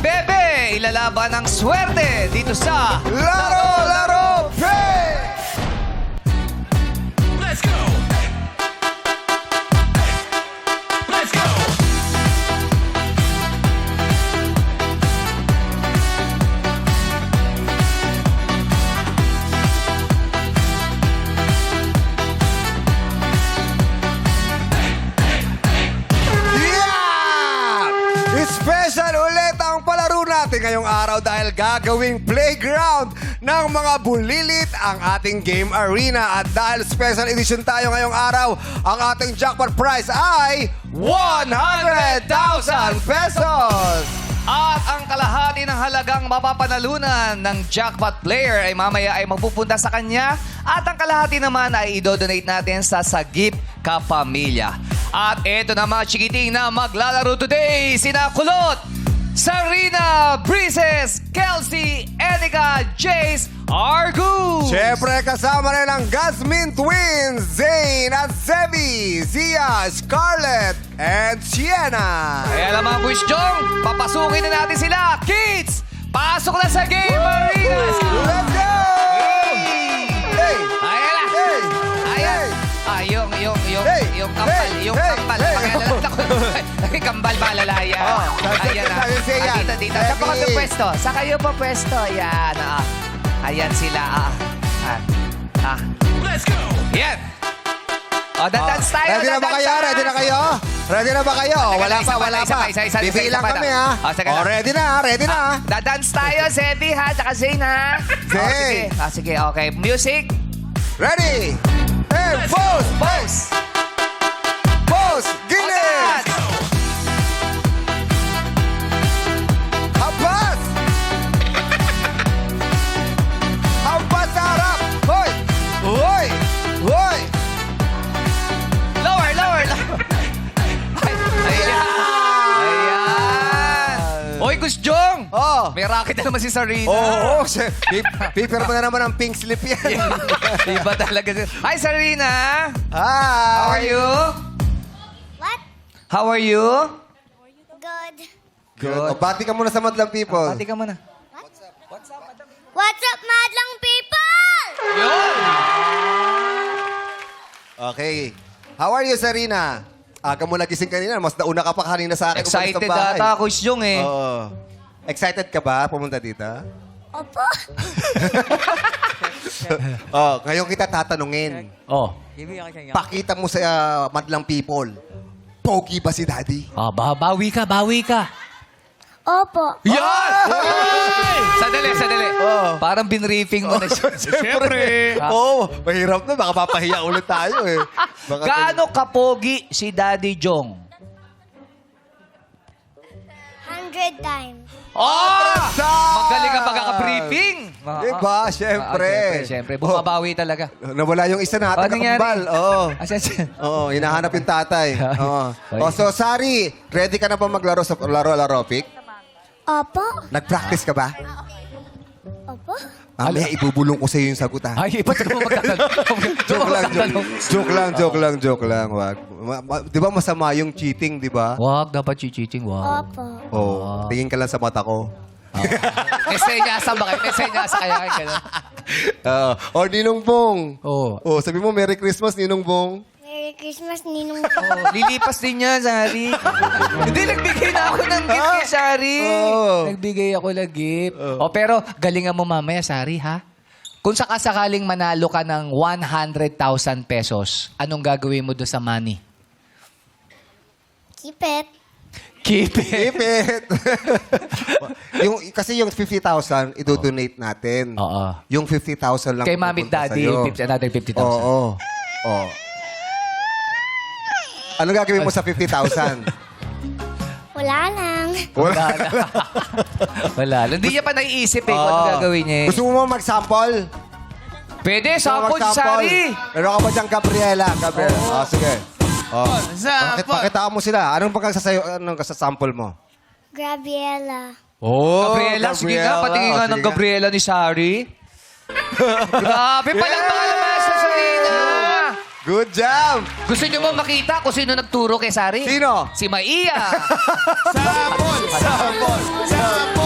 Bebe, ilalaban ang swerte dito sa Laro Pay! Let's go! Let's go! Yeah! Special ulit ang palaro natin ngayong araw dahil gagawing playground ng mga bulilit ang ating game arena. At dahil special edition tayo ngayong araw, ang ating jackpot prize ay 100,000 pesos! At ang kalahati ng halagang mapapanalunan ng jackpot player ay mamaya ay magpupunta sa kanya at ang kalahati naman ay idodonate natin sa Sagip Kapamilya. At eto na mga chikiting na maglalaro today, sina Kulot, Sarina, Breezes, Kelsey, Enika, Jace, Argus. Siyempre, kasama rin ang Gasmin Twins, Zane at Zebi, Zia, Scarlett, and Sienna. Kaya naman, Bush Jong, papasukin na natin sila. Kids, pasok na sa game arena. Let's go! Hey! Ayan na. Hey! Ayan. Hey! Yung kambal, Hey! yung Hey! kambal. Hey! Yung kambal malalaya. Oh, Ayan na. sabi siya yan. Dito. Sa pa kayo Hey! pwesto. Sa kayo pa pwesto. Ayan. Ayan sila. Let's go! Yan. O, dance tayo. Ready na ba dadance kayo? tayo. Ready na kayo? Ready na ba kayo? Teka, Wala isa pa, wala isa pa. isa Bibilang pa kami, na. ha? Sige na. Ready na, ready na. Dadance tayo, Zebi, ha? Tsaka Zane, ha? Zane. Sige, okay. Music. Ready? And pose! Pose. Pose! Guinness! Habas! Habas sa harap! Hoy! Hoy! Hoy! Lower. Ayan. Oy, Gusjong! Oh! May racket na naman si Sarina. Oo! Paper mo na naman ang pink slip yan. Iba talaga. Hi, Sarina! Hi! How are you? What? How are you? Good. Good. O, bati ka muna sa madlang people. Pati ka muna. What's up, madlang people? Yun! Okay. How are you, Sarina? Aga mo nagising kanina. Mas nauna ka pa kanina sa akin. Excited umalis ng bahay. ata, Gusjong eh. Oo. Excited ka ba pumunta dito? Opo. Oh, ngayon kita tatanungin. Oh. Pakita mo sa madlang people. Pogi ba si Daddy? Bawi ka. Opo. Yan! Sandali. Oh. Parang binriefing mo na siya. Siyempre. Oo, mahirap na. Baka papahiya ulit tayo eh. Baka Gaano kapogi si Daddy Jong? 100 times. Oh! Time! Magaling ang pagkaka-briefing. Diba? Siyempre. Siyempre. Bumabawi talaga. Nawala yung isa natin, Ano nangyari? kakambal. Oo. Asan? Oo, hinahanap yung tatay. Oo. O, so, Sari, ready ka na ba maglaro sa laro pick? Opo. Nag-practice ka ba? Opo. Mamaya ibubulong ko sa iyo yung sagot, ha? Ay, iba't ka mo magtatanong. Joke lang. Wag. Di ba masama yung cheating, di ba? Wag, dapat cheating. Wag. Opo. Oo. Tingin ka lang sa mata ko. Mesenyasan ba kayo? Mesenyasan kaya kayo gano'n? O, Ninong Bong. Oo. O, sabi mo, Merry Christmas, Ninong Bong. Merry Christmas, Ninong. Oh, lilipas din yan, Sari. Hindi, nagbigay na ako ng gift kay Sari. Oo. Nagbigay ako ng gift. Pero galingan mo mamaya, Sari, ha? Kung sakasakaling manalo ka ng 100,000 pesos, anong gagawin mo doon sa money? Keep it. Keep it. Keep it. Kasi yung 50,000, idodonate natin. Oo. Yung 50,000 lang Kay Mami pupunta Daddy, sa'yo. another 50,000. Oo. Oo. Ano gagawin mo sa 50,000? Wala lang. Wala na. Wala lang. Hindi niya pa naiisip kung ano gagawin niya. Gusto mo mag-sample? Pwede, Gusto mo sample si Sari. Meron ka ba dyan, Gabriela? Oh, sige. Oh. Pakita mo sila. Anong sample mo? Gabriela. Oh, Gabriela, sige nga, patingin nga ng Gabriela ni Sari. Grabe, palang mga sa Sarina. Good job! Gusto niyo mo makita kung sino nagturo kay Sari? Sino? Si Maia. Sample! Sample! Sample!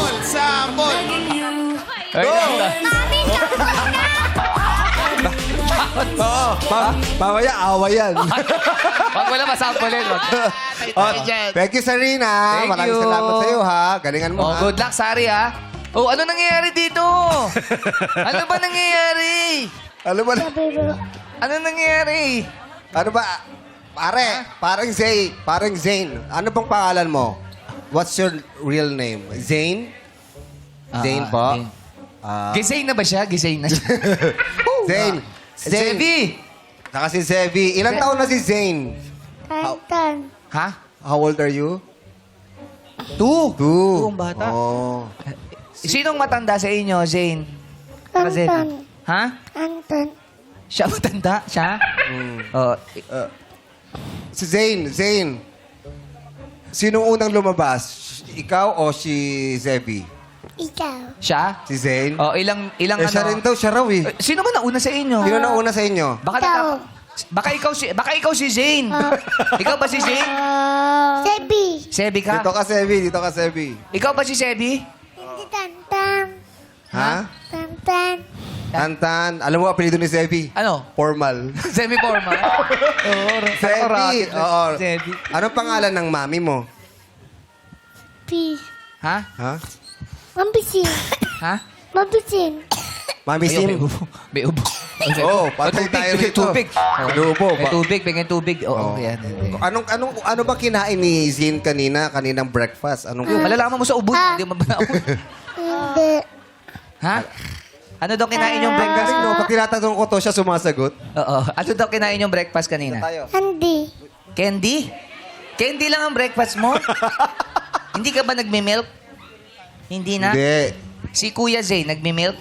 Oo. Mamaya, awa yan. Wag wala masampulin. Oh, thank you, Sarina. Thank Maraming you. salamat sa iyo, ha. Galingan mo, Oh, ha. good luck, Sari, ha? Oh, ano nangyayari dito? Ano ba nangyayari? Ano ba? Ano nangyayari? Ano ba? Parang Zane. Ano bang pangalan mo? What's your real name? Zane? Zane po? Zane. Gising na ba siya? Gising na siya. Zane. Zebi! Saka si Zebi. Ilang taon na si Zane? Tan. Ha? How old are you? 2. 2. Ang bata. Oh. Sinong matanda sa inyo, Zane? Saka Zebi? Anton. Ha? Anton. Siya matanda? Siya? Oh, Si Zane. Sinong unang lumabas? Ikaw o si Zebi? Ikaw. siya? Si Zane? Oh, ilang Siya rin daw, siya raw eh. Sino ba nauna sa inyo? Sino na una sa inyo? Baka Ikaw. baka ikaw si Zane. Ikaw ba si Zane? Sebi. Sebi ka? Dito ka, Zebi. Ikaw ba si Sebi? Hindi Tantan. Ha? Tantan. Tantan. Alam mo apelido ni Zebi? Ano? Formal. Semi-formal. Zebi. Oo. Zebi. Anong pangalan ng mami mo? P. Ha? Ha? Mambisin. Ha? Mambisin. Mami Ayun, Sim? May ubo. Oo, patay tayo May rito. tubig. Inuubo May ba? tubig. Bigyan tubig. Oo, Oo. yan. Ano ba kinain ni Zin kaninang breakfast? Malalaman mo sa ubo. Hindi mo ba Hindi. Ha? Ano daw kinain yung breakfast? Galing no, pag tinatanong ko to, siya sumasagot. Oo. Ano daw kinain yung breakfast kanina? Hindi. Candy? Candy lang ang breakfast mo? Hindi ka ba nagme-milk? Hindi na? Hindi. Si Kuya Zay, nagme-milk?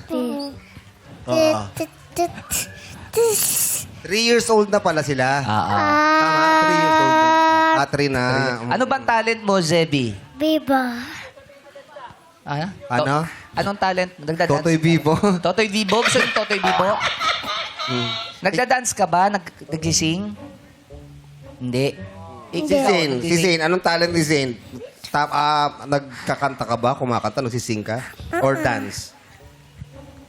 P. Oo. 3 years old na pala sila. Tama, 3 years old na. 3 na. Ano bang talent mo, Zebi? Biba. Ano? Anong talent? Nagdadance? Totoy Vivo. Totoy Vivo? Gusto yung Totoy Vivo? Nagdadance ka ba? Nagsising? Hindi. Si Zane. Anong talent ni Zane? Nagkakanta ka ba? Kumakanta? Nagsising ka? Or dance?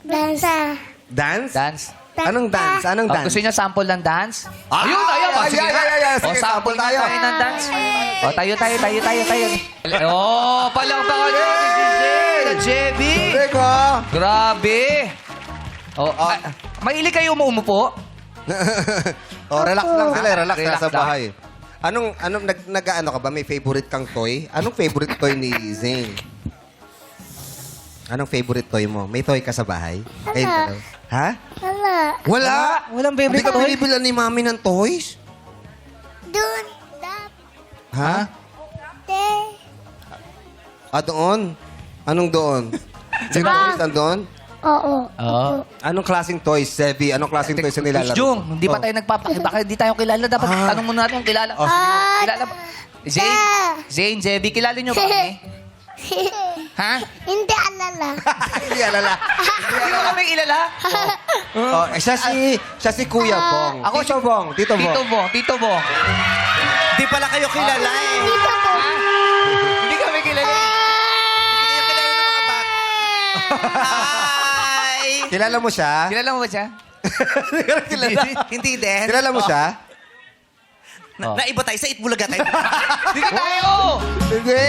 Dansa. Dance? Dance? Anong dance? Anong Oh, dance? gusto niyo sample ng dance? Ah! Ayun, ayun. Oh, sige. Sige, Oh, sample sample tayo. tayo ng dance. Oh, tayo. Oh, palakpakan niyo ni si Zay at Jebi. Correct, oh. Grabe. Oh, mahilig kayo umuupo? Oh, relax lang sila. Relax Relax sa lang. bahay. Anong nag-ano ka ba? May favorite kang toy? Anong favorite toy ni Zane? Anong favorite toy mo? May toy ka sa bahay? Ayun ka daw. Ha? Wala. Wala? Walang Hindi favorite ka toy? binibilan ni mami ng toys? Dun. Dap. Ha? Te. Doon? Anong doon? Sino toys nandoon? Oo. Oo. Anong klaseng toys, Sebi? Anong klaseng toys ang nilalaro? Jung, hindi pa tayo baka hindi tayo kilala. Dapat tanong muna natin kung kilala. Kilala ba? Zane, Zebi, kilala niyo ba kami? Ha? Hindi alala. Hindi alala. Hindi mo kami kilala? Siya si Kuya Bong. Ako Tito Bong. Tito Bong. Tito Bong. Di pala kayo kilala eh. Dito po. Hindi kami kilala. Hindi kayo kilala ng mga bata. Hi! Kilala mo siya? Kilala mo ba siya? Hindi din. Kilala mo siya? Naiba tayo sa Itbulaga tayo. Hindi ka tayo! Hindi.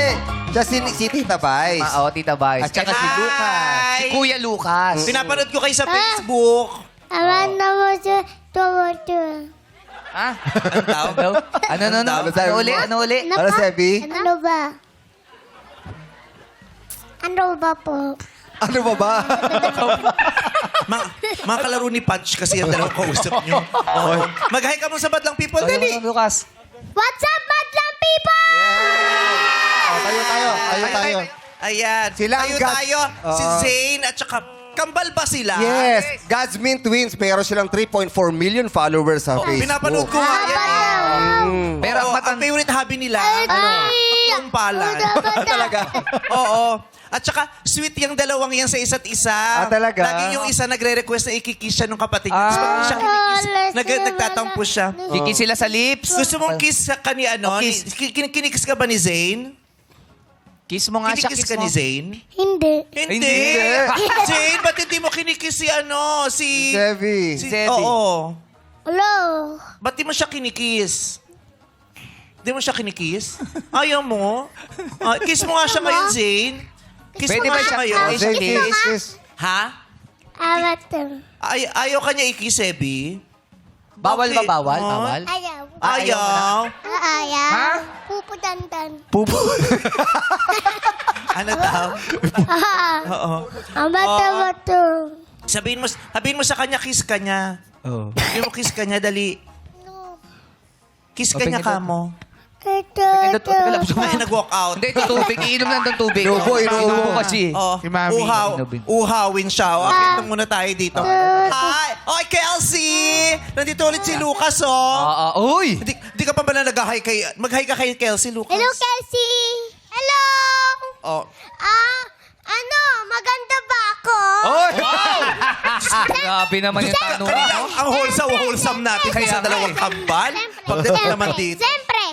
Siya si Tita Vice. Oo, Tita Vice. At saka si Hi! Lucas. Si Kuya Lucas. Pinapanood ko kayo sa Facebook. Awan na mo siya. Tuwato. Ha? Ano daw? Ano uli? Ano uli? Ano, Sebi? Ano ba? Ano ba po? Ano ba ba? Mga kalaro ni Punch kasi yung dalawang kausap nyo. Oo. Mag-hi ka mo sa Badlang People, dali. Lucas. What's up, Madlang people? Tayo. Ayan. Sila ang tayo. Si Oo. Zane at saka kambal ba sila? Yes. God's Mean Twins. Meron silang 3.4 million followers sa Facebook. Pinapanood ko nga yan. Pero Oo, ang ang favorite hobby nila, magkumpalan. Talaga? Oo. At saka, sweet yung dalawang yan sa isa't isa. Talaga? Lagi yung isa nagre-request na ikikiss siya nung kapatid niya. Tapos pag siya kinikiss, nagtatampo siya. Kiki sila sa lips. Gusto mong kiss sa kani ano? Kiss. Kinikiss ka ba ni Zane? Kiss mo nga siya, Kinikiss kiss ka mo. ni Zane? Hindi. Hindi. Zane, ba't hindi mo kinikiss si Debbie. Zebby. Oo. Hello. Ba't di mo siya kinikiss? Di mo siya kinikiss? Ayaw mo? Kiss mo nga siya ngayon, Zane. Kiss Pwede mo ba nga siya siya- ngayon. Kiss, Zane, kiss. kiss, kiss. Ha? Avatar. Ayaw ka niya i-kiss, Ebi? Bawal ba, Bakit? bawal? Oh. Bawal? Ayaw. Ayaw. Ayaw. Ha? Pupudandan. Pupo. Ano daw? Oo. Ang bata-bata. Sabihin mo sa kanya, kiss ka niya. Oh. Sabihin mo, kiss ka niya, dali. No. Kiss ka niya, kamo. Ito. Ay, nag-walk out. Hindi, ito tubig. Iinom lang ng tubig. Inubo, inubo. Inubo kasi. Oh, Si Mami. uhawin siya. O, akit muna tayo dito. Hi! Oy, Kelsey! Nandito ulit si Lucas, oh. Uy! Di ka pa ba na nag-hi kay... Mag-hi ka kay Kelsey, Lucas? Hello, Kelsey. Hello. Oh. Maganda ba ako? Oy! Grabe naman yung tanong. Kanina, ang wholesome natin Kaya sa nga dalawang kambal. Pagdating naman dito. Siyempre.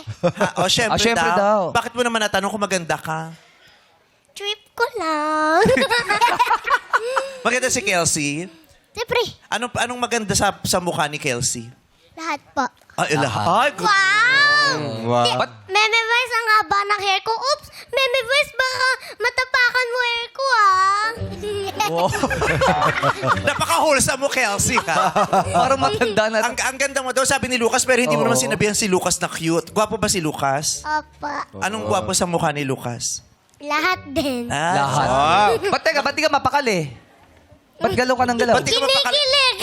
Syempre, syempre daw. Bakit mo naman natanong kung maganda ka? Trip ko lang. Maganda si Kelsey. Siyempre. Anong maganda sa mukha ni Kelsey? Lahat po. Ay, lahat. Wow! Wow. Meme Boys, ang haba ng hair ko. Oops! Meme Boys, baka matapakan mo hair ko, ah. Napaka-wholesome mo, Kelsey, ka. Parang matanda na. Ang ganda mo daw, sabi ni Lucas, pero hindi mo naman sinabihan si Lucas na cute. Gwapo ba si Lucas? Opa. Anong gwapo sa mukha ni Lucas? Lahat din. Lahat. Wow. Ba't di ka mapakali? Ba't galaw ka ng galaw? Ba't di ka mapakali? Kinikilig.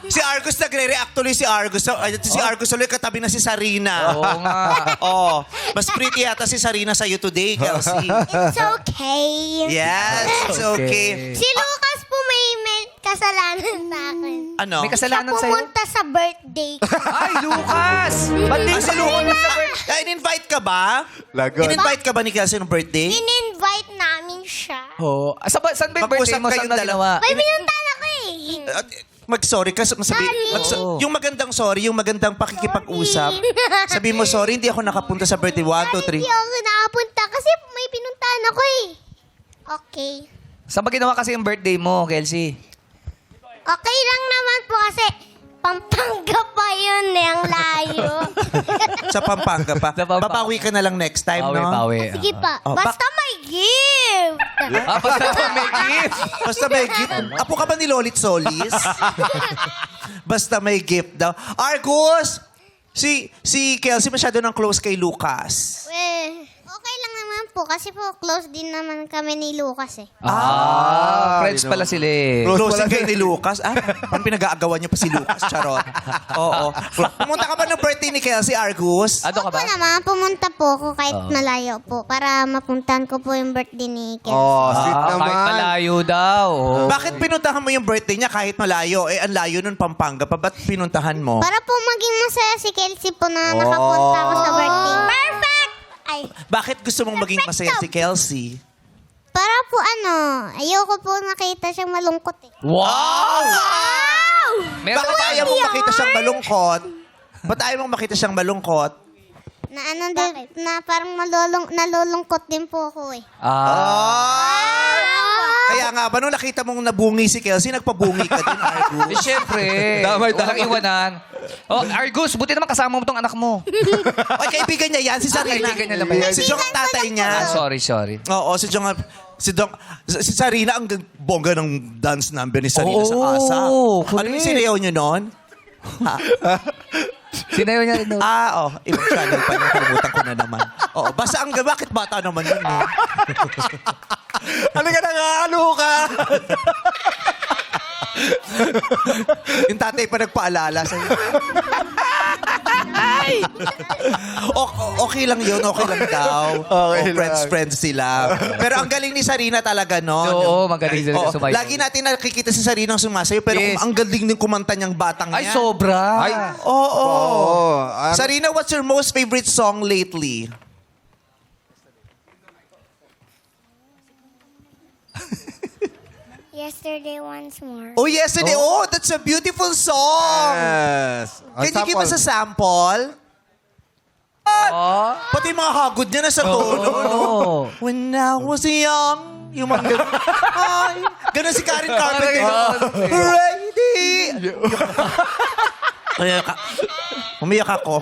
Si Argus nagre-react tuloy si Argus. Si Argus tuloy katabi na si Sarina. Oo nga. Oh, mas pretty yata si Sarina sa'yo today, Kelsey. It's okay. Yes, it's okay. Si Lucas po may kasalanan sa akin. Ano? May kasalanan Siya sa'yo? pumunta sa birthday ko. Ay, Lucas! Ba't di Si Lucas, in-invite ka ba? Lagot. In-invite ka ba ni Kelsey ng birthday? In-invite namin siya. Oh. Saan ba yung birthday Mag-usap mo? Saan kayong na dalawa. ginawa? May pinuntahan ako eh. Mag-sorry ka. Oo. Yung magandang sorry, yung magandang pakikipag-usap. Sabi mo, sorry, hindi ako nakapunta sa birthday. 1, 2, 3. Hindi ako nakapunta kasi may pinuntahan ako eh. Okay. Saan ba ginawa kasi yung birthday mo, Kelsey? Okay lang naman po kasi Pampanga pa yun eh, ang layo. Sa Pampanga pa. Sa Pampanga. Babawi ka na lang next time, no? Pawi. Sige pa. Oh, Basta may gift. Basta may gift. Basta may gift. Apo ka ba ni Lolit Solis? Basta may gift daw. Argus! Si Kelsey masyado nang close kay Lucas. Okay lang naman po kasi po close din naman kami ni Lucas eh. Friends pala sila eh. Close kayo ni Lucas. Parang pinag-aagawan niyo pa si Lucas. Charot. Oo. Pumunta ka ba ng birthday ni Kelsey, Argus? Ano ka Opo ba? naman, pumunta po ako kahit malayo po para mapuntahan ko po yung birthday ni Kelsey. Oh, sweet naman. Kahit malayo daw. Oh. Bakit pinuntahan mo yung birthday niya kahit malayo? Ang layo nun, Pampanga pa. Ba't pinuntahan mo? Para po maging masaya si Kelsey po na nakapunta ako sa birthday. Perfect! Ay, Bakit gusto mong maging masaya si Kelsey? para po ayoko po nakita siyang malungkot eh. Wow! Meron Bakit ba ayaw mong makita siyang malungkot? Ba't ayaw mong makita siyang malungkot? Na na parang nalulungkot din po ako eh. Kaya nga ba, nung nakita mong nabungi si Kelsey, nagpabungi ka din, Argus? Eh, syempre. Walang iwanan. Oh, Argus, buti naman kasama mo tong anak mo. Ay, kaibigan niya yan, si Sarina. kaibigan niya lang ba yan? Si Jong ang tatay niya. Sorry. Oo, si Sarina ang bongga ng dance number ni Sarina sa ASA. correct. Ano yung sinayaw niyo noon? Sinayo niya rin. Ibang channel pa niya. Kalimutan ko na naman. Oo, basta bakit bata naman yun, eh? Ano ka nangalo ka? Yung tatay pa nagpaalala sa'yo. Okay lang yun, okay lang daw. Okay lang. Friends sila. Pero ang galing ni Sarina talaga, no? Oo, magaling sila sumayaw. Lagi natin nakikita si Sarina sumasayo, pero Yes. ang galing ng kumanta niyang batang Ay, niya. sobra. Ay. Oo. Oh, Sarina, what's your most favorite song lately? Yesterday once more. Oh, yesterday. Oh, that's a beautiful song. yes. Can you give us a sample? Oh. Ba't Pati yung mga hagod niya nasa tono. no? When I was young, yung mga ganun. Ay, ganun si Karen Carpenter. Ready! Umiyak ako.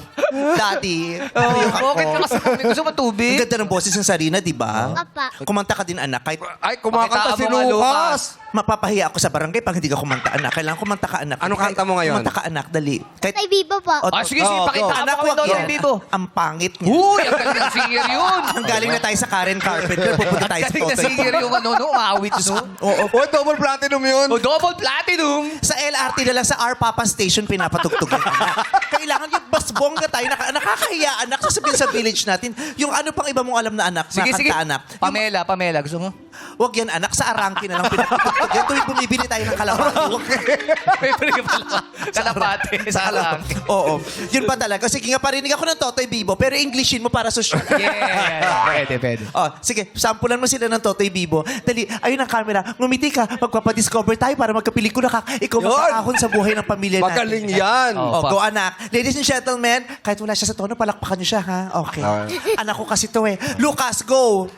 Daddy. Umiyak ako. Bakit ka kasi gusto mo Ang tubig? ganda ng boses ng Sarina, di ba? Apa. Kumanta ka din, anak. Kahit Ay, kumakanta Pakita si mo nga, Lucas. mapapahiya ako sa barangay pag hindi ka kumanta, anak. Kailangan kumanta ka, anak. Anong kanta mo ngayon? Kumanta ka, anak. Dali. Kahit, Tay Bibo po. O, Ah, sige, sige, Oh, pakita go. mo anak, kami wag doon yan. dito. Ang pangit niya. Uy, ang galing ng singer yun. Ang galing na tayo sa Karen Carpenter. Pupunta tayo sa Galing na Totoy. singer yung ano, no? Maawit, no? Oo, double platinum yun. O, double platinum. Sa LRT na lang sa R Papa Station pinapatugtog yung anak. Kailangan yung basbongga tayo. Nakakahiya, anak. Sasabihin sa village natin. Yung ano pang iba mong alam na anak. Sige, na sige. kanta, anak. Pamela, gusto mo? Wag yan, anak. Sa Arangki na lang pinapatugtog. Yan tuwing bumibili tayo ng kalapati. Pwede ka pala. Kalapate. Sa alam. Oo. Yun pa talaga. Sige nga, parinig ako ng Totoy Bibo. Pero Englishin mo para sa show. Yeah. Pwede. Oh, sige, sampulan mo sila ng Totoy Bibo. Dali, ayun ang camera. Ngumiti ka. Magpapadiscover tayo para magkapelikula ka. Ikaw Yun. makakahon sa buhay ng pamilya natin. Magaling yan. Oh. Oh, go anak. Ladies and gentlemen, kahit wala siya sa tono, palakpakan niyo siya, ha? Okay. Anak ko kasi to eh. Lucas, go!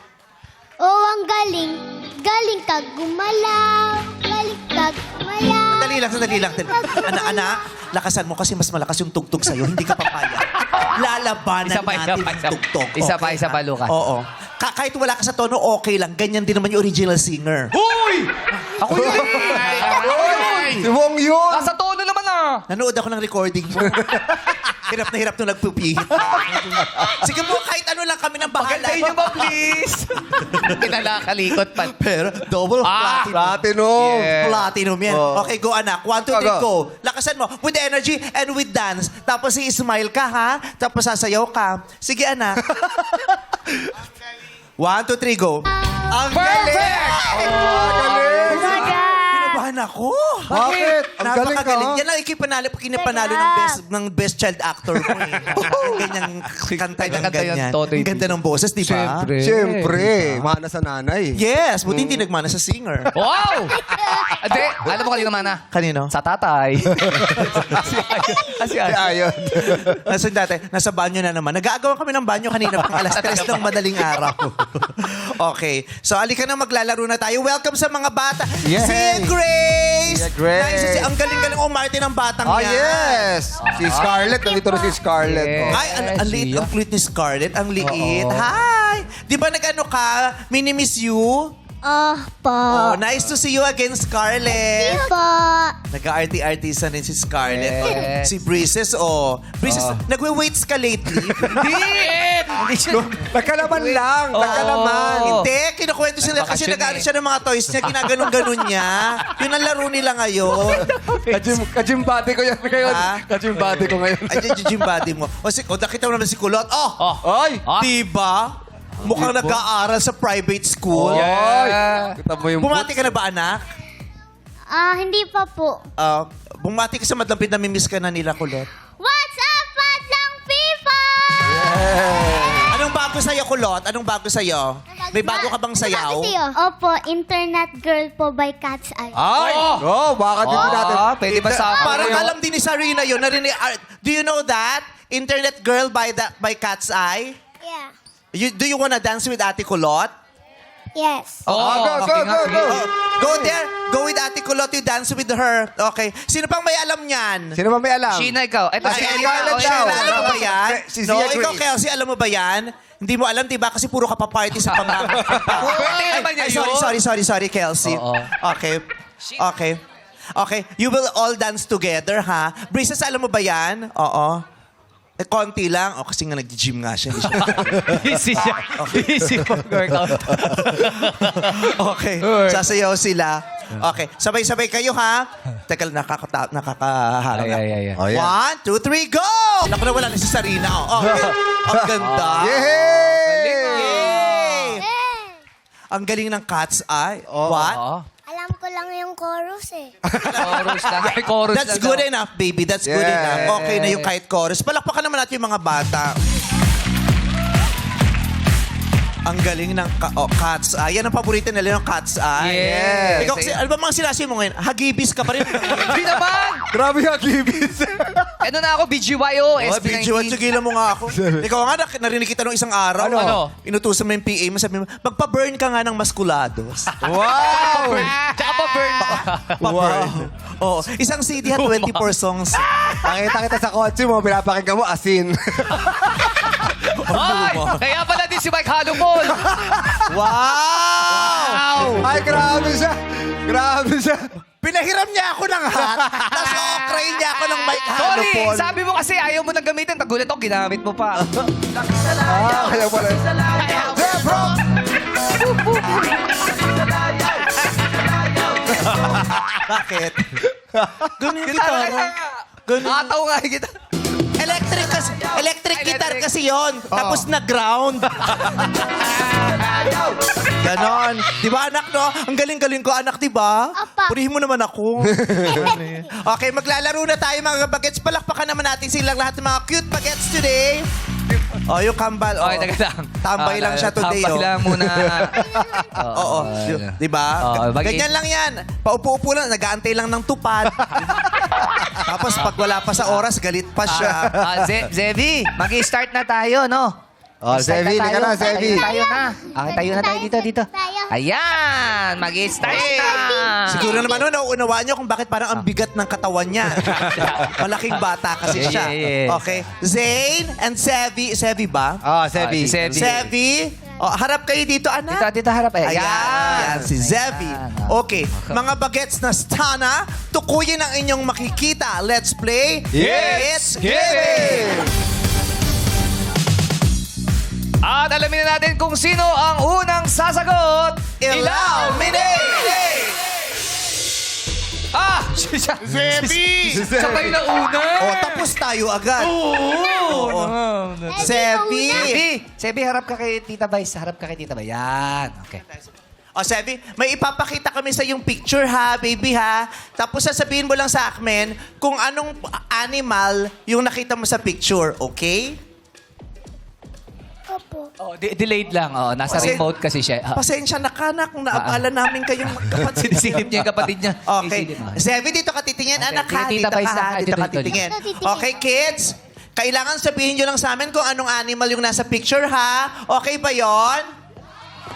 Oh, ang galing. Galing ka gumalaw. Galing ka gumalaw. Sandali lang. Anak, lakasan mo kasi mas malakas yung tugtog sa'yo. Hindi ka papaya. Lalabanan Isa pa, natin yung tugtog. Isa pa, Lucas. Oo. Kahit wala ka sa tono, okay lang. Ganyan din naman yung original singer. Huy! Ako yun! Si Wong yun. Nasa tono naman ah! Nanood ako ng recording mo. Hirap na hirap nung nagpupihit. Sige po, kahit ano lang kami ng bahala. Pagandahin niyo ba, please? Kinalakalikot pa. Pero double platinum. Platinum. Yeah. Platinum yan. Oh. Okay, go anak. 1, 2, 3, Go. go. Lakasan mo. With energy and with dance. Tapos smile ka, ha? Tapos sasayaw ka. Sige, anak. 1, 2, 3, go. Ang Perfect! Magaling! Kinabahan ako. Bakit? Ang galing ka. Napakagaling. Yan ang kinapanalo ng best child actor mo eh. Ang ganyang kanta ng Kanta yung ganyan. Totoy Ang ganda ng boses, di ba? Siyempre, mana sa nanay. Yes, buti hindi nagmana sa singer. Wow! Ade, alam mo kanina mana? Kanino? Sa tatay. Si Ayon. Nasaan dati? Nasa banyo na naman. Nag-aagawan kami ng banyo kanina pang alas 3 ng madaling araw. Okay. So, alika na maglalaro na tayo. Welcome sa mga bata. Yay! Si Grace! Si Grace. Nice. Ang galing-galing umarte ng batang Oh, yan. yes. Si Scarlett. Nandito na si Scarlett. Yeah. Oh. Ay, ang liit. Siya. Ang cute ni Scarlett. Ang liit. Oo. Hi! Di ba nag-ano ka? Mini-miss you? Oh, po. Oh, nice to see you again, Scarlett. Po. Nag-arty-artista rin si Scarlett. Yes. Si Breezes, Breezes, nagwe-weights ka lately? Hindi siya. Nagkalaman lang. Nagkalaman. Hindi, kinukwento sila kasi Nagbakasyon nag-ano eh. siya ng mga toys niya, ginaganon-ganon niya. Yun ang laro nila ngayon. Kajim body ko yan ngayon. Ha? Kajim body ko ngayon. Ay, yung gym body mo. O, nakita mo naman si Kulot. Oh, Ay! diba? Mukhang nag-aaral sa private school. Ay! Kita mo yung Bumati ka na ba, anak? Hindi pa po. Bumati ka sa madlampit na mimiss ka na nila, Kulot. What's up, Madlang people? Anong bago sa'yo, Kulot? Anong bago sa'yo? May bago ka bang sayaw? Opo, Internet Girl po by Cat's Eye. Ay! Oh, baka din natin. Pwede ba sa Parang alam din ni Sarina yun. Do you know that? Internet Girl by Cat's Eye? Yeah. Do you wanna dance with Ate Kulot? Yes. Oo, Go, okay nga, go, sige. go. Go there. Go with Ate Kulot. You dance with her. Okay. Sino pang may alam niyan? Sino ba may alam? Sheena, ikaw. Ito, Si si Scarlett Ikaw, daw. ikaw. Alam mo ba yan? Si No, Zia ikaw, Grace. Kelsey, alam mo ba yan? Hindi mo alam, diba? Kasi puro ka pa party sa pamamagitan. Birthday naman niya yun. Sorry, Kelsey. Oo. Okay. You will all dance together, ha? Breezes, alam mo ba yan? Oo. Konti lang. Kasi nga nag-gym nga siya. Busy siya. Busy pag-workout. Okay. Sasayaw sila. Okay. Sabay-sabay kayo, ha? Teka lang, nakakaharap. Ay. Oh, yeah. 1, 2, 3, go! Naku na, wala na si Sarina. Okay. Ang ganda. Yay! Yay! Ang galing ng Cat's Eye. What? Alam ko lang yung chorus eh. Chorus lang. Ay, chorus That's lang good daw. enough, baby. That's good Yeah. enough. Okay na yung kahit chorus. Palakpakan naman natin yung mga bata. Ang galing ng Cat's Eye. Yan ang paborito nila yung Cat's Eye. Yes. Ikaw kasi, ano ba mga sinasi mo ngayon? Hagibis ka pa rin. Hindi naman! Grabe ka, Libis. Ano na ako, BGYO, Oh, video at SB19. sigilan mo nga ako. Ikaw nga, narinig kita nung isang araw. Ano? Inutusan mo yung PA mo, sabi mo, magpa-burn ka nga ng maskulados. Wow! Tsaka pa burn pa. Pa-burn. Oo. Isang CD ha, 24 songs. Pakita kita sa kotse mo, pinapakinggan mo, asin. Ay, kaya pala din si Mike Halumol. Wow! Ay, grabe siya. Grabe siya. Pinahiram niya ako ng hat, tapos okray niya ako ng mic Sorry, Halupol. sabi mo kasi ayaw mo nang gamitin. Tagulat ako, ginamit mo pa. Kaya pala. Jeffro! Bakit? Ganun yung gitara. Ganun. Nakataw nga yung kita. Electric guitar kasi yon. Tapos na-ground. Ganon. Di ba anak, no? Ang galing-galing ko, anak, di ba? Apa. Purihin mo naman ako. Okay, maglalaro na tayo mga bagets. Palakpakan naman natin silang lahat ng mga cute bagets today. Oh, yung kambal. Oh. Okay, taga lang. Tambay lang siya today. Tambay oh. lang muna. Oo. Di ba? Ganyan lang yan. Paupo-upo lang. Nag-aantay lang ng tupad. Tapos pag wala pa sa oras, galit pa siya. Zevi, mag-start na tayo, no? Oh, Start Zevi, lika na, Zevi. Tayo na. Okay, tayo na tayo dito. Tayo. Ayan, mag-start na. Siguro naman nauunawaan niyo kung bakit parang ang bigat ng katawan niya. Malaking bata kasi siya. Yeah. Okay. Zayn and Sevi. Sevi ba? Oh, Sevi. si Sevi. Sevi. Oh, harap kayo dito, anak. Dito harap eh. Ayan, si Zevi. Okay, mga bagets na stana, tukuyin ang inyong makikita. Let's play. It's Giving! Giving! At alamin na natin kung sino ang unang sasagot. Illuminate! Ah! Zevi! Sabay na una. Oh, tapos tayo agad. Oo. Sevi. Sebi, harap ka kay Tita Vice. Harap ka kay Tita Vice. Yan. Okay. O, Sevi, may ipapakita kami sa yung picture ha, baby ha. Tapos sasabihin mo lang sa akin kung anong animal yung nakita mo sa picture, okay? Opo. Oh, delayed lang. Oh, nasa Kasi- remote kasi siya. Pasensya na kanak, naabala namin kayong magkapatid. Sinisilip niya yung kapatid niya. Okay. Sinisilip, ah. Sevi, dito ka titingin. Okay, Anak ha, Tita dito Vice ka ha, na. dito ka Dito, dito. titingin. Dito titingin. Okay, kids? Kailangan sabihin nyo lang sa amin kung anong animal yung nasa picture, ha? Okay ba yon?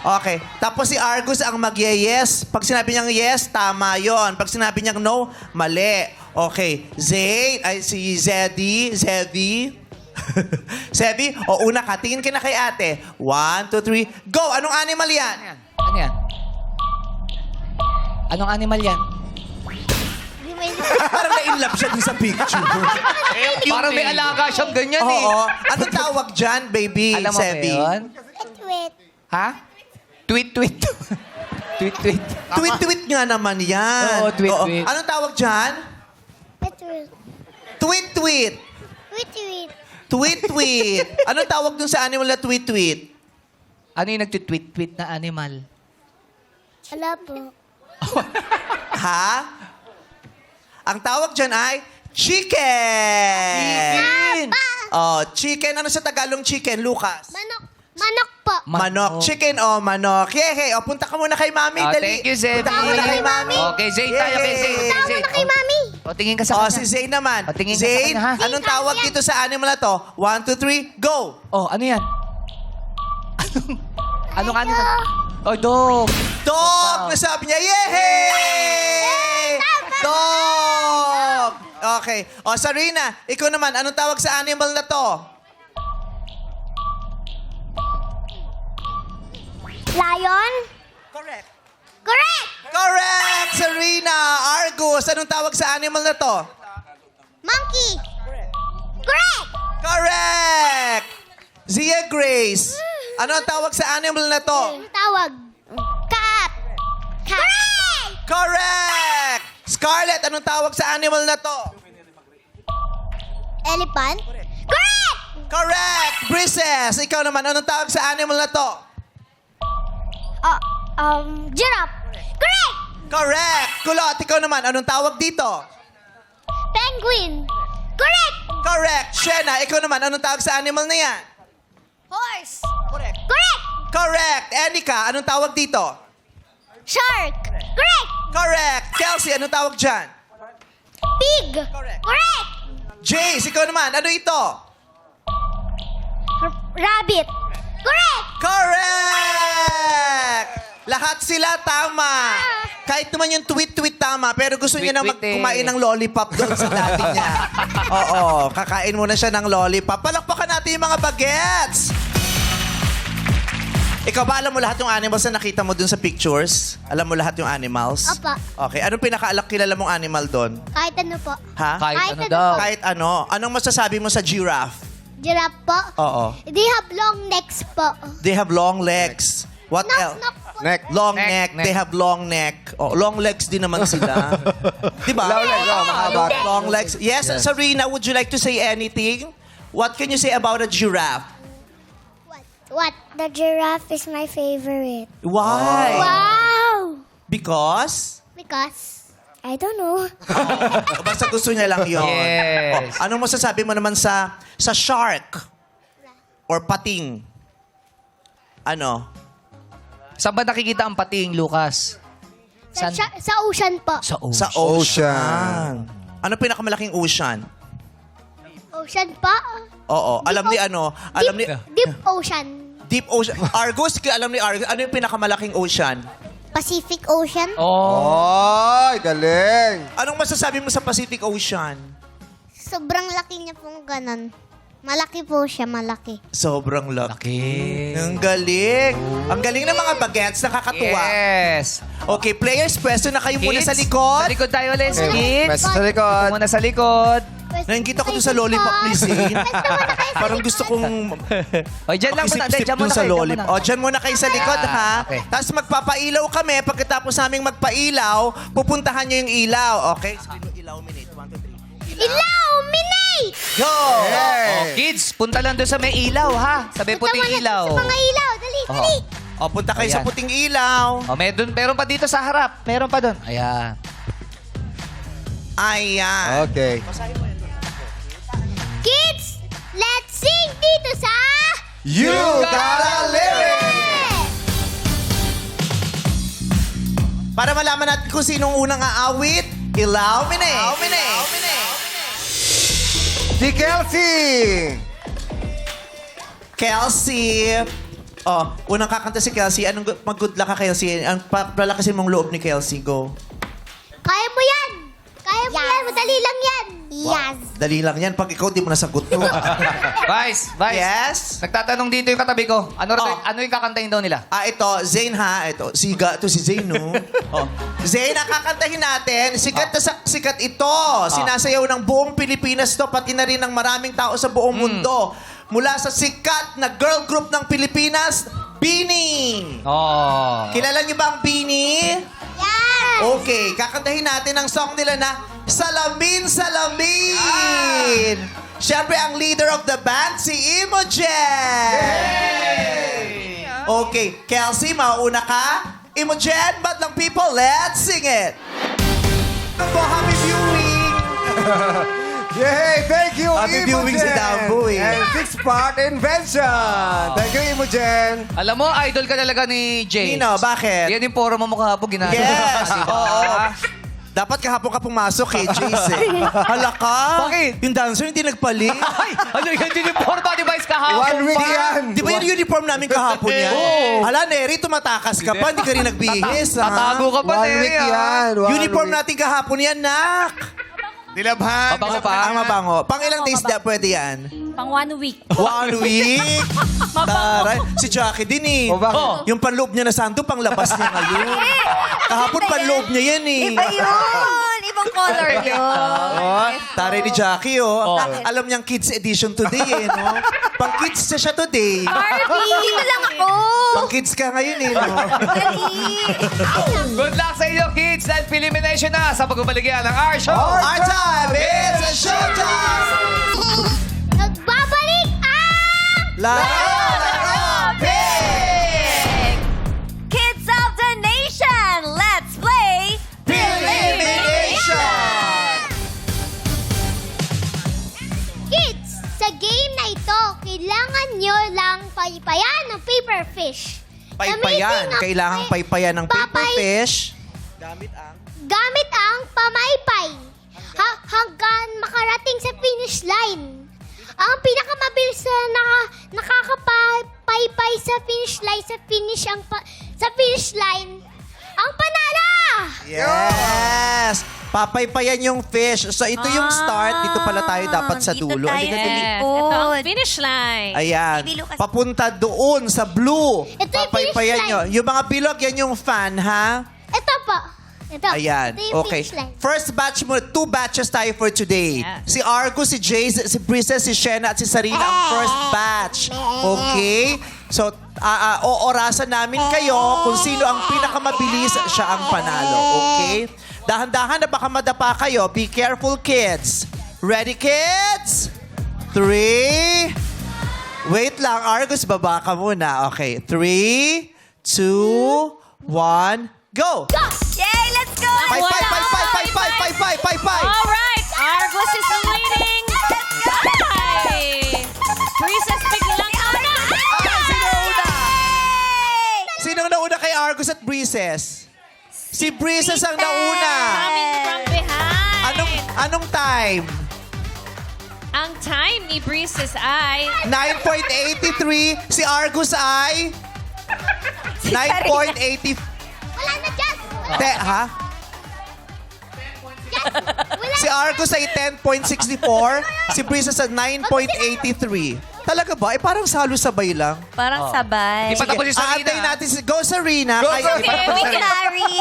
Okay. Tapos si Argus ang mag-yes. Pag sinabi niyang yes, tama yon. Pag sinabi niyang no, mali. Okay. Si Zeddy. Sevi, o una ka, tingin ka na kay ate. 1, 2, 3, go! Anong animal yan? Ano yan? Anong animal yan? Di may... Parang na-inlove siya dun sa picture. Parang may alaga siyang ganyan eh. Oo. Anong tawag dyan, baby, Alam mo ba Sevi? yun? Wait. Ha? Tweet. Tweet. Tweet-tweet nga naman yan. Oo, tweet-tweet. Anong tawag dyan? Wait. Tweet-tweet. Wait. Tweet-tweet. Anong tawag dun sa animal na tweet-tweet? Ano yung nagtitweet-tweet na animal? Wala po. Ha? Ang tawag dyan ay chicken. Oh, chicken. Ano sa Tagalog chicken, Lucas? Manok po. Manok. Chicken o manok. Yehey. O, punta ka muna kay mami. Oh, Dali. thank you, Zevi. Punta ka muna kay mami. Okay, Zay, tayo kay Zay. Yehey. Tama na kay mami. O, tingin ka sa Oh, kanya. si Zayn naman. O, tingin ka sa Zayn, kanya, ha? anong tawag dito sa animal na to? 1, 2, 3, go! Oh, ano yan? Anong animal? Oh, dog. Dog! Nasabi niya, yehey! Dog! Okay. O, Sarina, ikaw naman, anong tawag sa animal na to? Lion? Correct. Correct! Correct! Sarina! Argus, anong tawag sa animal na to? Monkey? Correct! Correct! Zia Grace, ano ang tawag sa animal na to? Tawag. Cat. Correct! Correct! Scarlett, anong tawag sa animal na to? Elephant? Correct! Correct! Brises, ikaw naman, anong tawag sa animal na to? Giraffe? Correct! Correct! Kulot, ikaw naman, anong tawag dito? Penguin? Correct! Correct! Shena, ikaw naman, anong tawag sa animal na yan? Horse? Correct. Correct! Correct! Enika, anong tawag dito? Shark? Correct! Correct! Kelsey, anong tawag dyan? Pig? Correct. Correct! Jace, ikaw naman. Ano ito? Rabbit. Correct! Correct! Lahat sila tama. Kahit naman yung tweet tama, pero gusto niya na Tweet-tweet eh. kumain ng lollipop doon sa daddy niya. Oo, kakain muna siya ng lollipop. Palakpakan natin yung mga bagets! Ikaw ba alam mo lahat yung animals na nakita mo doon sa pictures? Alam mo lahat yung animals? Apa. Okay, anong kilala mong animal doon? Kahit ano po. Ha? Kahit Kahit ano ano daw. Kahit ano. Anong masasabi mo sa giraffe? Giraffe po. Oo. They have long necks po. They have long legs. What Knock, else? knock po. Neck. Long Neck, neck. neck. They have long neck. Oh, long legs din naman sila. Di ba? Long legs, oh, mahaba. Long legs. Yes, Sarina, would you like to say anything? What can you say about a giraffe? What? The giraffe is my favorite. Why? Wow! Because? Because, I don't know. Basta gusto niya lang yun. Yes. Oh, anong masasabi mo naman sa shark? Or pating? Ano? Saan ba nakikita ang pating, Lucas? Saan? Sa ocean po. Sa Sa ocean. Ano pinakamalaking ocean? Ocean po. Oo. Alam ni ano? Alam ni... Deep ocean. Deep ocean. Argus, alam ni Argus. Ano yung pinakamalaking ocean? Pacific Ocean. Oh. Ay, galing. Anong masasabi mo sa Pacific Ocean? Sobrang laki niya pong ganon. Malaki po siya, malaki. Sobrang laki. Laki. Ang galing. Ang galing ng mga bagets. Nakakatuwa. Yes. Okay, players, pwesto na kayo muna Kids, sa likod. Sa likod tayo ulit, Okay, kids. pwesto sa likod. Muna sa likod. Nakikita ko doon sa lollipop ni Zane. Parang gusto kong O, dyan lang muna. pakisip-sip Dyan doon muna sa kayo. lollipop. O, dyan muna kayo sa likod, ha? Okay. Tapos magpapailaw kami. Pagkatapos naming magpailaw, pupuntahan nyo yung ilaw. Okay? Sabi mo, illuminate. 1, 2, 3. Illuminate! Go! Oh, kids, punta lang doon sa may ilaw, ha? Sa may puting ilaw. Sa mga ilaw. Dali, dali. O, punta kayo sa Ayan. puting ilaw. Oh, meron pa dito sa harap. Meron pa doon. Ayan. Ayan. Okay. Kids, let's sing dito sa... You got a lyric! Para malaman natin kung sinong unang aawit, illuminate. Si Kelsey! Kelsey. Oh, unang kakanta si Kelsey. Mag-good luck ka, Kelsey. Palakasin mong loob ni Kelsey. Go. Kaya mo yan! Kaya mo yan! Madali lang yan! Yes! Dali lang yan. Pag ikaw, di mo nasagot to. Vice. Yes? Nagtatanong dito yung katabi ko. Ano, Oh. ano yung kakantahin daw nila? Ito, Zane ha. Ito, to si Zane, no? Oh. Zane, ang kakantahin natin, sikat na sikat ito. Sinasayaw ng buong Pilipinas to, pati na rin ng maraming tao sa buong mundo. Mula sa sikat na girl group ng Pilipinas, Bini. Oh. Kilala niyo ba ang Bini? Yes! Okay, kakantahin natin ang song nila na Salamin, Salamin! Siyempre, ang leader of the band, si Imogen! Okay, Kelsey, mauna ka. Imogen, Badlang People, let's sing it! Happy viewing! Yay! Thank you, Happy viewing si Dambo, eh. And six-part invention. Thank you, Imogen. Alam mo, idol ka talaga ni Jay. Nino, bakit? Yan yung poro mo mukha po ginagawa. Yes! Oo. Dapat kahapon ka pumasok eh, Jace. Hala ka. Bakit? Yung dancer hindi nagpalit. Ay! Ano yung uniform ba device kahapon 1 week pa? yan. Di ba yung uniform namin kahapon yan? Oo. Hala, Neri, tumatakas ka pa. Hindi ka rin nagbihis, ha? Tatago ka pa, 1 Neri, week ah. yan. Uniform natin kahapon yan, nak. Dilabhan. Mabango pa? Ang mabango. Pang ilang days na pwede yan? Pang 1 week. 1 week? Taray. Si Jackie din eh. O bakit? Oh. Yung panloob niya na santo, panglabas niya ngayon. Kahapon panloob niya yan eh. Iba yun! Ibang color yun. Oh, taray ni Jackie, oh. Oh. Alam niyang kids edition today, eh, no? Pang kids na siya today. Barbie! Dito lang ako! Pang kids ka ngayon, eh, no? Dali! Good luck sa inyo, kids! Dahil elimination na sa pagbabaligyan ng our show! Our time is a showtime! Nagbabalik ang... Laro! Big! Kids of the Nation! Let's play Elimination! Kids, sa game na ito, kailangan nyo lang paypayan ng paper fish. Paypayan. Gamitin ang Kailangan paypayan ng paper papay- fish. Gamit ang... Gamit ang pamaypay. hanggang makarating sa finish line. Ang pinakamabilis na nakakapaypay sa finish line, ang panalo! Yes! Papaypayan yung fish. So, ito yung start. Dito pala tayo dapat sa dito dulo. tayo. Halika, dali. Yes. Ito ang finish line. Ayan. Baby Lucas. Papunta doon sa blue. Ito yung Papaypayan finish nyo. line. Yung mga bilog, yan yung fan, ha? Ito po. Ito. Ayan. Ito yung Okay. finish line. First batch mo, 2 batches tayo for today. Yes. Si Argo, si Jace, si Princess, si Shena, at si Sarina ang first batch. Okay? So, oorasan namin kayo kung sino ang pinakamabilis, siya ang panalo. Okay? Dahan-dahan na baka madapa kayo. Be careful, kids. Ready, kids? 3. Wait lang, Argus, baba ka muna. Okay. 3, 2, 1, go! Yay, let's go! Five, five, five, five, five, five, five, five, five, five. All right, Argus is leading. Bye! Princess biglang una. Sino una? Sinong nauna kay Argus at Breezes? Si Breezes ang nauna. Coming from behind. Anong time? Ang time ni Breezes ay 9.83. Si Argus ay 9.80. Wala na, Jess! Ha? Si Argus ay 10.64. Si Breezes ay 9.83. Talaga ba? Parang salo sabay lang. Parang sabay. Di pa tapos si Sarina. Aantayin natin si... Go, Sarina. Go, Ay, Sarina. di pa tapos si Wait, Sarina. Larry.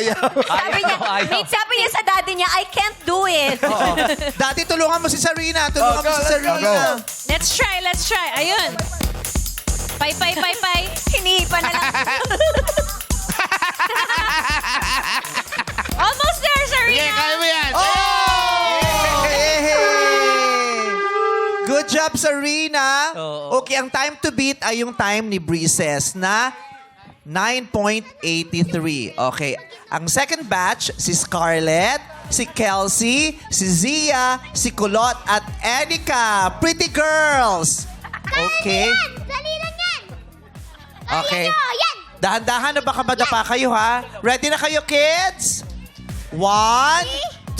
Ayaw. Sabi niya sa daddy niya, I can't do it. Oo. Dati tulungan mo si Sarina. Tulungan Oh, go, mo si let's go, Sarina. go. let's try. Ayun. Pay. Hinihipan na lang. Almost there, Sarina. Oh! Hey! Good job, Sarina. Okay, ang time to beat ay yung time ni Breezes na 9.83. Okay. Ang second batch, si Scarlett, si Kelsey, si Zia, si Kulot, at Anika. Pretty girls! Okay. Dali lang yan! Okay. Dali nyo, yan! Dahan-dahan na baka madapa kayo, ha? Ready na kayo, kids? 1, 2,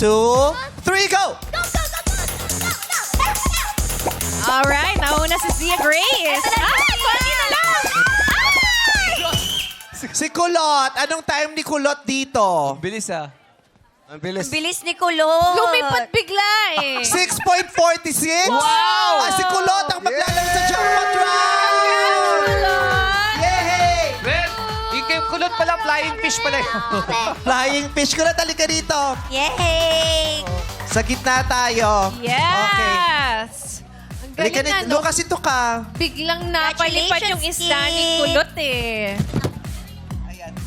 3, go! Go, go, go, go, go, go, go! All right, nauna si Zia Grace. Ay, konti na lang. Si Kulot, anong time ni Kulot dito? Bilis ah. Ang bilis. Bilis ni Kulot. Lumipat bigla eh. 6.46? Wow! Si Kulot ang maglalaro sa jackpot round! Yay! Well, yung kulot pala, flying fish pala yun. Flying fish. Kulot, halika dito. Yay! Sa gitna tayo. Okay. Yes. Ang Halika galing dito. na, no? Lucas, ito ka. Biglang napalipad yung isda ni Kulot eh.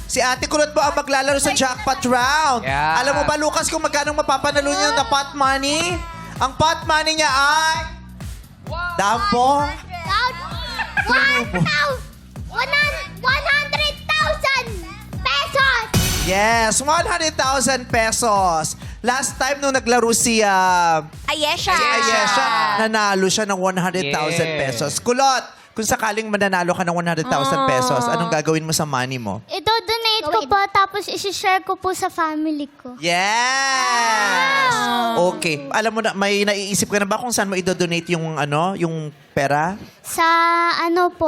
Si Ate Kulot po ang maglalaro sa jackpot round. Yeah. Alam mo ba, Lucas, kung magkano mapapanalo niya na pot money? Ang pot money niya ay... Dampo. 100,000 pesos! Yes, 100,000 pesos. Last time nung naglaro si Ayesha. Ayesha, nanalo siya ng 100,000 Yes. pesos. Kulot, kung sakaling mananalo ka ng 100,000 pesos, anong gagawin mo sa money mo? Ito-donate ko po, tapos isi-share ko po sa family ko. Yes! Okay. Alam mo na, may naiisip ka na ba kung saan mo i-donate yung, yung pera? Sa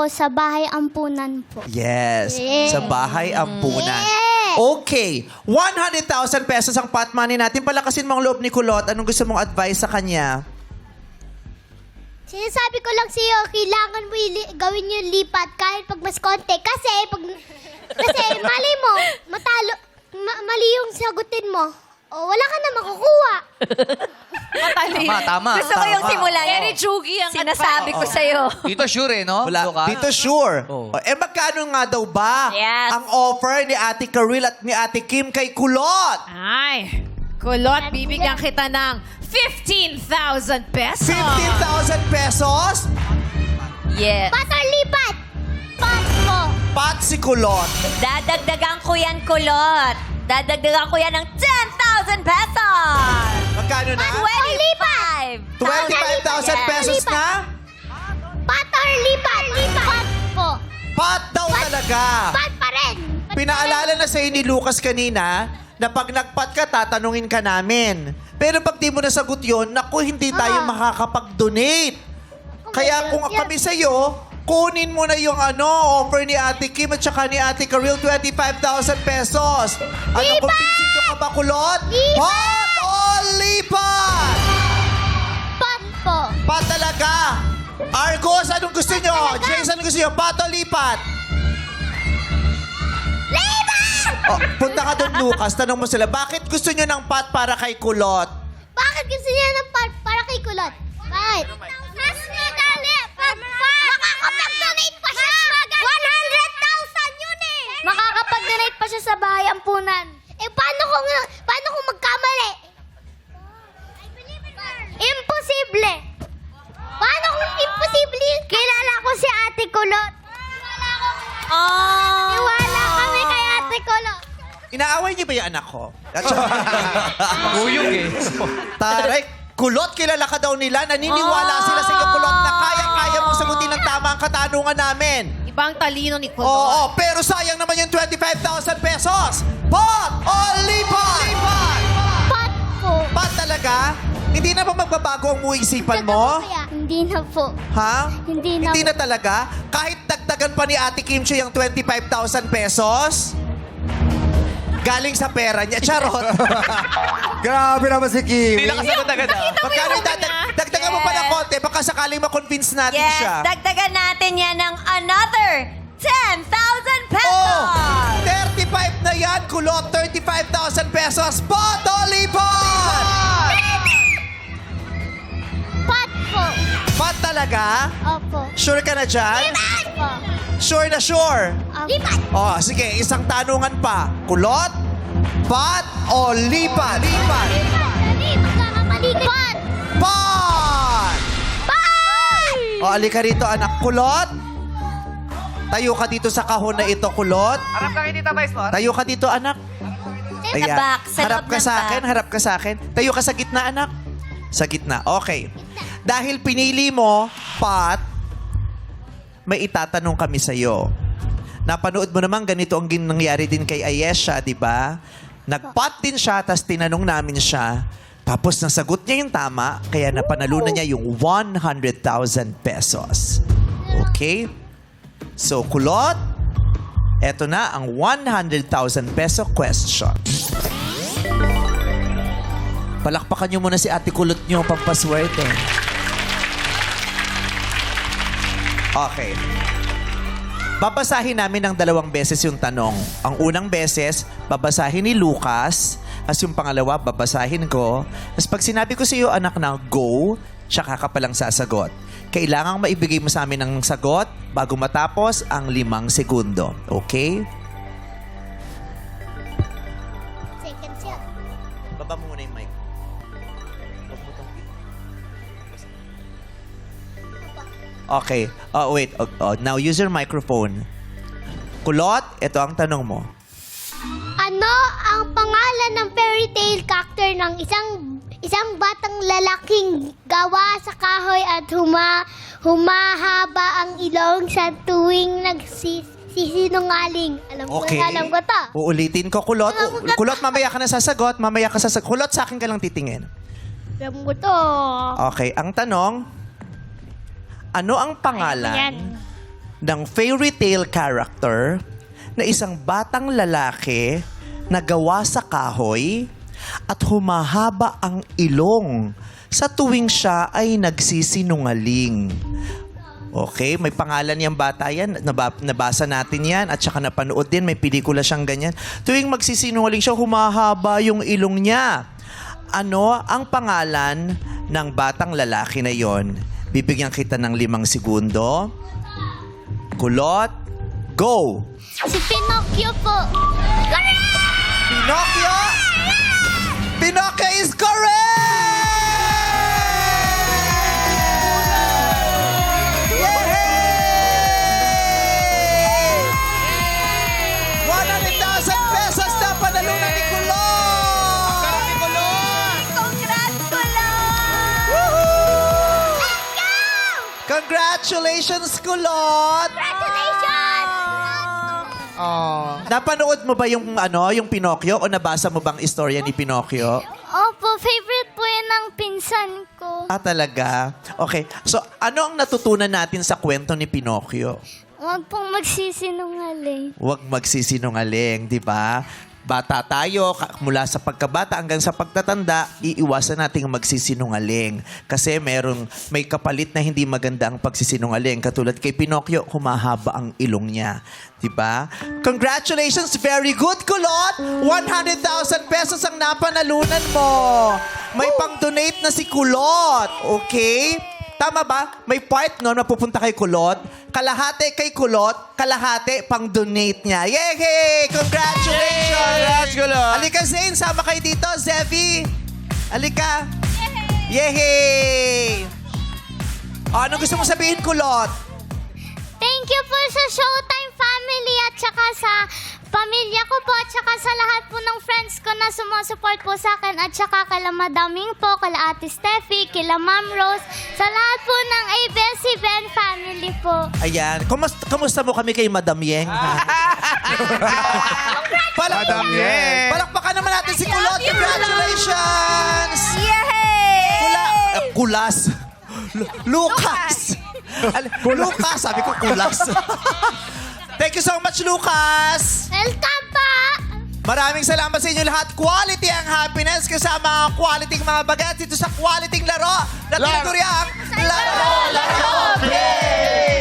sa bahay ampunan po. Yes. Yeah. Sa bahay ampunan. Yeah. Okay. 100,000 pesos ang pot money natin. Palakasin mo ang loob ni Kulot. Anong gusto mong advice sa kanya? Sinasabi ko lang sa'yo, kailangan mo gawin yung lipat kahit pag mas konti. Kasi mali mo, mali yung sagutin mo. O, wala ka na makukuha. Matalino. Tama. Gusto ko yung simula yan. Very jugi ang Sinasabi ko sa'yo. Dito sure eh, no? Wala. Lucas? Dito sure. Oh. Magkano nga daw ba Yes. ang offer ni Ate Karil at ni Ate Kim kay Kulot? Ay, Kulot, bibigyan kita ng 15,000 pesos. 15,000 pesos? Yes. Pat or lipat? Pat mo. Pat si Kulot. Dadagdagan ko yan, Kulot. Dadagdagan ko yan ng 10,000 pesos. Magkano na? 25. 25,000 pesos na? Pat or lipat? Pat po. Pat daw talaga. Pat pa rin. Pinaalala na sa'yo ni Lucas kanina na pag nagpat ka, tatanungin ka namin. Pero pag di mo nasagot yun, naku, hindi tayo makakapag-donate. Kaya kung kami sa'yo, kunin mo na yung offer ni Ate Kim at saka ni Ate Karil, 25,000 pesos. Ano, kumbinsido ka ba, kulot? Lipat! Pot o lipat? Pot po. Pat talaga. Argos, anong gusto nyo? Jason, anong gusto nyo? Pat o lipat? Lipat! Oh, punta ka doon, Lucas. Tanong mo sila, bakit gusto nyo ng pat para kay kulot? Bakit gusto niya ng pot para kay kulot? Bakit? Mas madali. Makakapag-donate pa siya. 100,000 yun eh. Makakapag-donate pa siya sa bahay ampunan. Eh, paano kung magkamali? Imposible. Paano kung imposible? Kilala ko si Ate Kulot. Oh. Iwala kami kay Ate Kulot. Inaaway niyo ba yung anak ko? Uyog eh. Taray, kulot, kilala ka daw nila. Naniniwala sila sa iyo, kulot, na kaya-kaya mong sagutin ng tama ang katanungan namin. Ibang talino ni Kulot. Oo, pero sayang naman yung 25,000 pesos. Pot o lipat? Pot po. Pot talaga? Hindi na ba magbabago ang isipan mo? Hindi na po. Ha? Hindi na Hindi po. na talaga? Kahit dagdagan pa ni Ate Kim Chiu yung 25,000 pesos? Galing sa pera niya. Charot. Grabe naman si Kim. Hindi nakasagot agad ah. Magkano dagdagan mo pa ng konti, baka sakaling ma-convince natin Yes, siya. dagdagan natin yan ng another 10,000 pesos. Oh! 35 na yan, kulot. 35,000 pesos. Pot o lipat? Pot po. Pot talaga? Opo. Sure ka na dyan? Opo. Sure na sure. Lipat. Oh, sige, isang tanungan pa. Kulot, pot o lipat? Lipat. Dali, magkakamali ka. Pot. Pot! Pot! O, alika rito, anak. Kulot. Tayo ka dito sa kahon na ito, kulot. Harap ka kay Tita Vice mo. Tayo ka dito, anak. Sa back, sa Harap loob ka ng sa back. akin, harap ka sa akin. Tayo ka sa gitna, anak. Sa gitna, okay. Dahil pinili mo, pot, may itatanong kami sa'yo. Napanood mo naman, ganito ang nangyari din kay Ayesha, di ba? Nag-pot din siya, tapos tinanong namin siya. Tapos nasagot niya yung tama, kaya napanalunan niya yung 100,000 pesos. Okay? So, kulot, eto na ang 100,000 peso question. Palakpakan niyo muna si Ate Kulot niyo, pampaswerte. Okay. Babasahin namin ng 2 beses yung tanong. Ang unang beses, babasahin ni Lucas. As yung pangalawa, babasahin ko. Tapos pag sinabi ko sa iyo, anak, na go, tsaka ka palang sasagot. Kailangang maibigay mo sa amin ng sagot bago matapos ang 5 segundo. Okay? Seconds yan. Baba mo muna yung mic. Okay. Oh, wait. Now use your microphone. Kulot, ito ang tanong mo. Ano ang pangalan ng fairy tale character ng isang batang lalaking gawa sa kahoy at humahaba ang ilong sa tuwing nagsisinungaling? Okay. Alam ko to. Uulitin ko, Kulot. Alam ko to. Kulot, mamaya ka na sasagot. Kulot, sa akin ka lang titingin. Alam ko to. Okay. Ang tanong, ano ang pangalan ng fairy tale character na isang batang lalaki na gawa sa kahoy at humahaba ang ilong sa tuwing siya ay nagsisinungaling? Okay, may pangalan yung bata yan. Nabasa natin yan at saka napanood din. May pelikula siyang ganyan. Tuwing magsisinungaling siya, humahaba yung ilong niya. Ano ang pangalan ng batang lalaki na yon? Bibigyan kita ng 5 segundo. Kulot, go! Si Pinocchio po. Correct! Pinocchio! Pinocchio is correct! Yay! 100,000 pesos na panalunan ni Kulot! Congrats, Kulot! Congratulations, Kulot! Congratulations! Napanood mo ba yung yung Pinocchio o nabasa mo bang istorya ni Pinocchio? Opo, favorite po yan ng pinsan ko. Ah, talaga? Okay. So, ano ang natutunan natin sa kwento ni Pinocchio? Huwag pong magsisinungaling. Huwag magsisinungaling, di ba? Bata tayo, mula sa pagkabata hanggang sa pagtatanda, iiwasan nating magsisinungaling. Kasi may kapalit na hindi maganda ang pagsisinungaling. Katulad kay Pinocchio, humahaba ang ilong niya. Diba? Congratulations! Very good, Kulot! 100,000 pesos ang napanalunan mo! May pang-donate na si Kulot. Okay? Tama ba? May part no na pupunta kay Kulot. Kalahati kay Kulot, kalahati pang-donate niya. Yay! Congratulations! Congrats, Kulot! Alika, Zane. Sama kayo dito. Zevi. Alika. Yay! Ano gusto mo sabihin, Kulot? Thank you po sa Showtime family at saka sa pamilya ko po at saka sa lahat po ng friends ko na sumusupport po sa akin at saka kala Madaming po, kala Ate Steffi, kila Ma'am Rose, sa lahat po ng ABS-CBN family po. Ayan. Kamusta mo kami kay Madam Yeng? Madam Yeng. Palakpakan naman natin si Kulot. Congratulations! Yay! Kulas. Lucas. Lucas. Sabi ko kulas. Thank you so much, Lucas. Welcome pa! Maraming salamat sa inyo lahat. Quality ang happiness kasama ang quality mga bagets dito sa quality laro na tinuturiang Laro, Laro, Play!